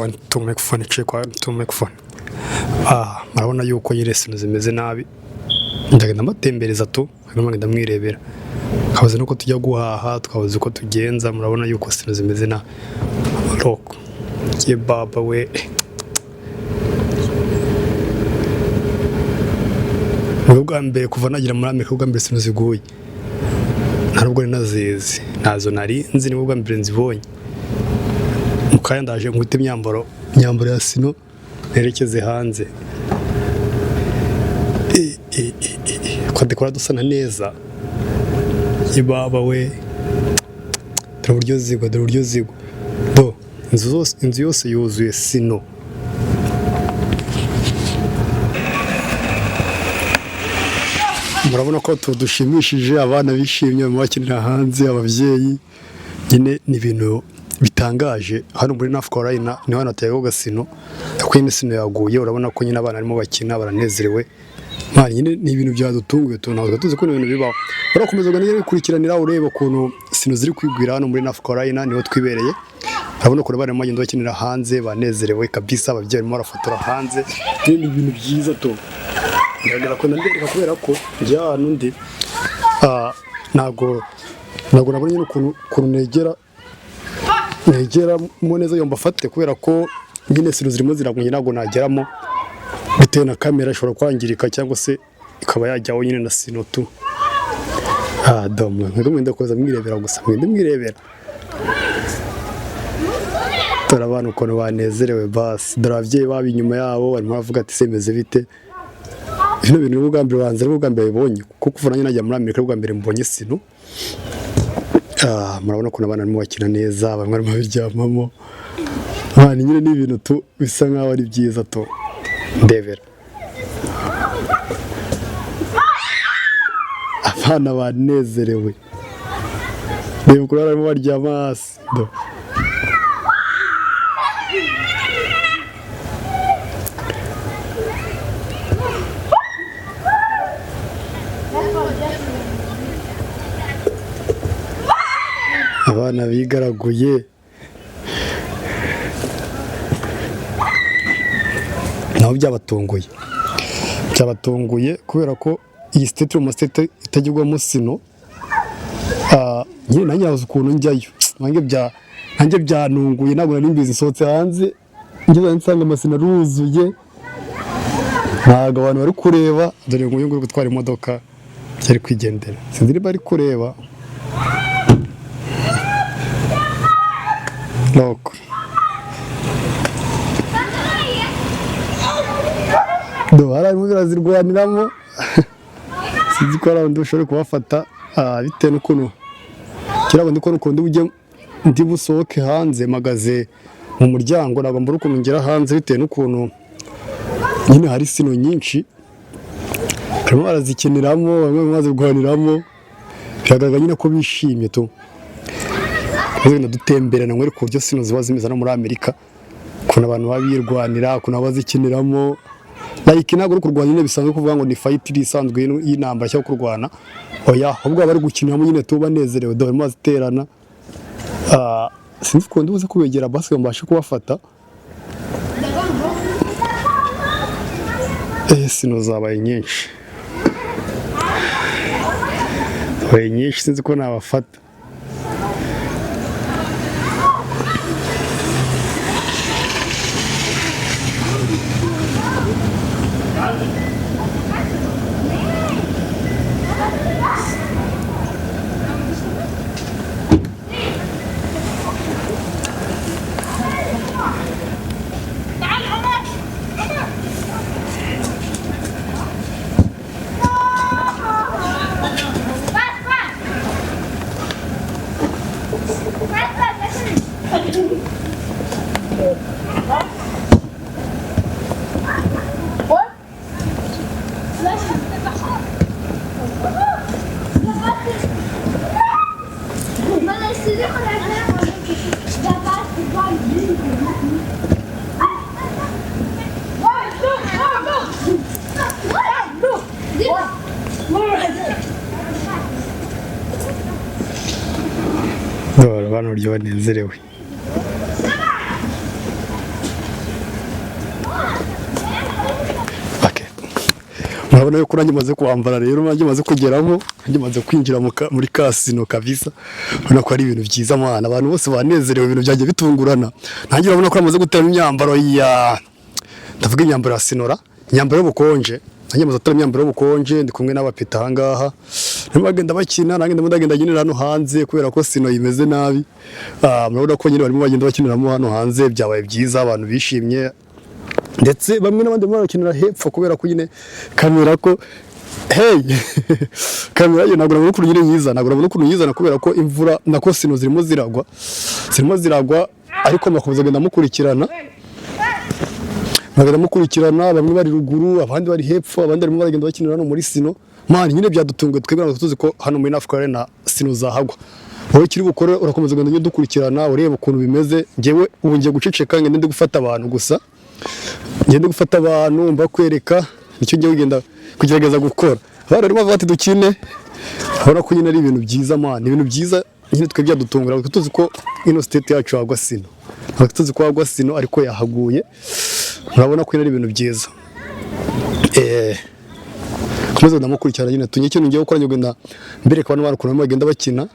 one to microphone, check one to microphone. Murabona yuko nyine sino zimeze nabi. Ndagenda mbatembereza tu, hanyuma ngenda mwirebera. Kabaze nuko tujya guhaha, tukabaze uko tugenza, murabona yuko sino zimeze nabi. Roko. Ye baba we. Ubwa mbere kuva nagira muri Amerika ubwa mbere sino ziguye. Ntabwo nazizi. Nazo nari nzi ni ubwa mbere nzibonye. Mukaya ndaje nkute imyambaro ya sino nerekeze hanze. Kwa dekora dusana neza. Ibaba we. Dore uburyo zigwa. Do inzu yose yuzuye sino. Murabona ko dushimishije abana bishimye mu bakinira hanze abavyeyi nyine ni ibintu bitangaje hano muri North Carolina ni hano tayo gasino yakwine sino yaguye urabona ko nyine abana arimo bakina baranezerewe mari nyine ni ibintu byadutunguye tunavuga tuzi ko ibintu bibaho urakomeza gane gukurikiranira ureba kuntu sino ziri kwigwira hano muri North Carolina niho twibereye urabona ko barimo bagenda bakinira hanze banezerewe kabisa abavyeyi barimo barafotora hanze ni ibintu byiza to ndagira ko ndandika kubera ko njya nundi nago nabonye ukuntu negera mu neza yomba fate kubera ko nyine sino zirimo ziragunye nago nageramo bitewe na kamera ishobora kwangirika cyangwa se ikaba yajyaho nyine na sino tu domwe ngomba koza mwirebera gusa mwirebera turabana ukuntu banezerewe basi dore abavyeyi babi inyuma yabo barimo bavuga ati semeze bite bino bintu ubwa mbere banze ubwa mbere bibonye kuko kuva nanjye najya muri Amerika ubwa mbere mbonye sino murabona ko nabana barimo bakina neza bamwe barimo biryamamo bani nyine ni ibintu tu bisa nkaho ari byiza to Ndebera abana banezerewe reba ukuntu barimo baryama hasi abana bigaraguye naho byabatunguye kubera ko iyi state mu state itagirwamo sino nyine nanyaza ukuntu njyayo nanjye byanunguye nabwo nari mbizi sohotse hanze ngeze nsanga amasina ruzuye ntago abantu bari kureba dore ngo uyu gutwara imodoka cyari kwigendera sinzi bari kureba Loko. Harimo birazirwaniramo. Sinzi ko abantu bashobora kubafata bitewe n'ukuntu kirabo ndiko n'ukuntu uje ndi busohoke hanze magaze mu muryango nagomba ukuntu ngera hanze bitewe n'ukuntu nyine hari sino nyinshi. Kandi barazikiniramo bamwe bazirwaniramo. Biragaragara nyine ko bishimye tu. Kandi dutemberana ngwere ku buryo sino ziba zimeze no muri Amerika kuna abantu babirwanira kuna bazikiniramo like ntago uri kurwanya nyine bisanzwe kuvuga ngo ni fight isanzwe y'intambara cyo kurwana oya ahubwo bari gukiniramo nyine tu banezerewe dore maziterana sinzi ko nduze kubegera basket mbashe kubafata sino zabaye nyinshi sinzi ko nabafata abantu buryo banezerewe urabona yuko nanjye maze kuhambara rero nanjye maze kugeramo nanjye maze kwinjira muri kasino kabisa urabona ko ari ibintu byiza mwana abantu bose banezerewe ibintu byanjye bitungurana nanjye urabona ko namaze gutera imyambaro ndavuga imyambaro ya sinora imyambaro y'ubukonje nanjye maze gutera imyambaro y'ubukonje ndi kumwe n'abapita aha ngaha bagenda bakina nanjye ndagenda nyinira hano hanze kubera ko sino imeze nabi murabona ko nyine barimo bagenda bakiniramo hano hanze byabaye byiza abantu bishimye ndetse bamwe n'abandi barakinira hepfo kubera ko nyine kamera ko kamera yo nagura n'ukuntu nyine nyiza nagura n'ukuntu nyizana kubera ko imvura nako sino zirimo ziragwa ariko makomeza genda mukurikirana bamwe bari ruguru abandi bari hepfo abandi barimo baragenda bakinira hano muri sino mani nyine byadutunguye twebwe tuzi ko hano muri Africa Arena sino zahagwa wowe kiri bukore urakomeza genda dukurikirana ureba ukuntu bimeze ngewe ubu ngiye guceceka ngende gufata abantu gusa ngende gufata abantu mbakwereka nicyo ngiye kugenda kugerageza gukora abana barimo bati dukine urabona ko nyine ari ibintu byiza mani ibintu byiza nyine twebwe byadutungura tuzi ko ino state yacu hagwa sino tuzi ko hagwa sino ariko yahaguye urabona ko ari ibintu byiza komeza ndamukurikirana nyine tunye ikintu ngiye gukora ngenda mbereka abantu barukuntu bagenda bakina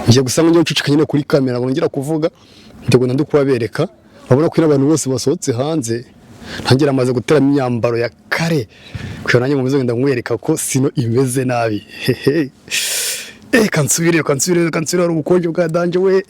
ngiye gusanga ngiye gucicika nyine kuri kamera ngo ngira kuvuga ngiye ndi kubabereka urabona ko abantu bose basohotse hanze ntangira amaze gutera imyambaro ya kare kuko nanjye mubizo ngenda nkwereka ko sino imeze nabi kansubire ari ubukonje bwa danje we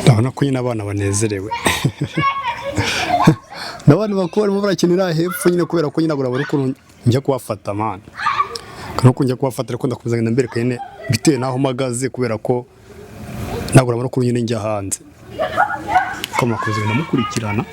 ndabona ko nyine abana banezerewe n'abantu bakuru barimo barakinira hepfo nyine kubera ko nyine agura bari ukuntu njya kubafata man kandi uko njya kubafata ariko ndakomeza ngenda mbereka nyine bitewe naho mpagaze kubera ko nagura bari ukuntu nyine njya hanze ko makuze ndamukurikirana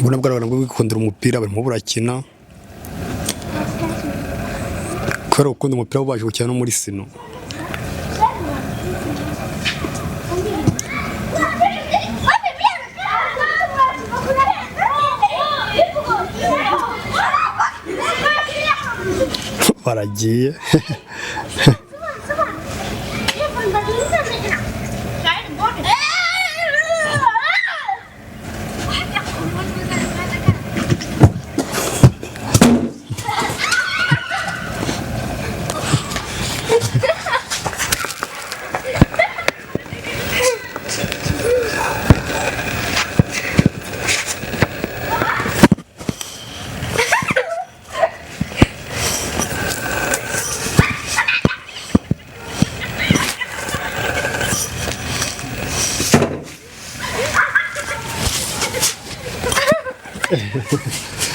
ubona bwo abantu bwikundira umupira barimo burakina kubera gukunda umupira baje gukina no muri sino baragiye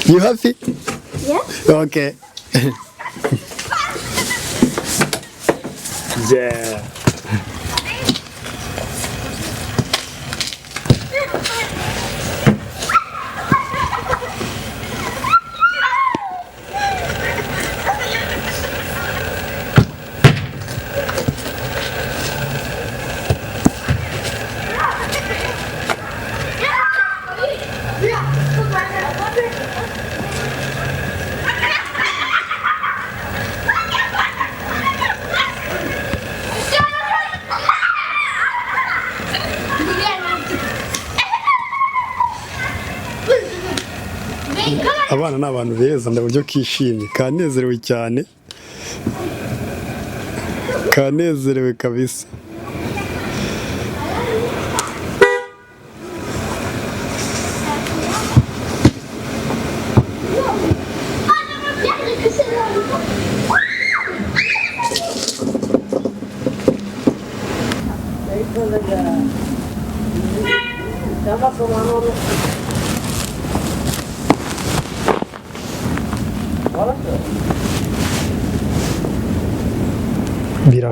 You happy? Yeah. Okay. Yeah. Abana ni abantu beza ndaburyo kishimye kanezerewe cyane kanezerewe kabisa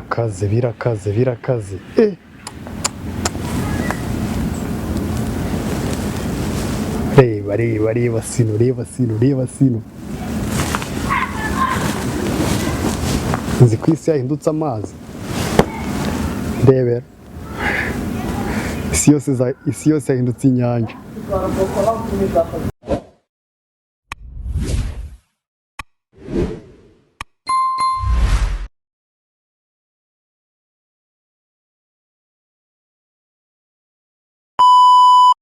birakaze reba sino nzi ku isi yahindutse amazi Ndebera isi yose yahindutse inyanja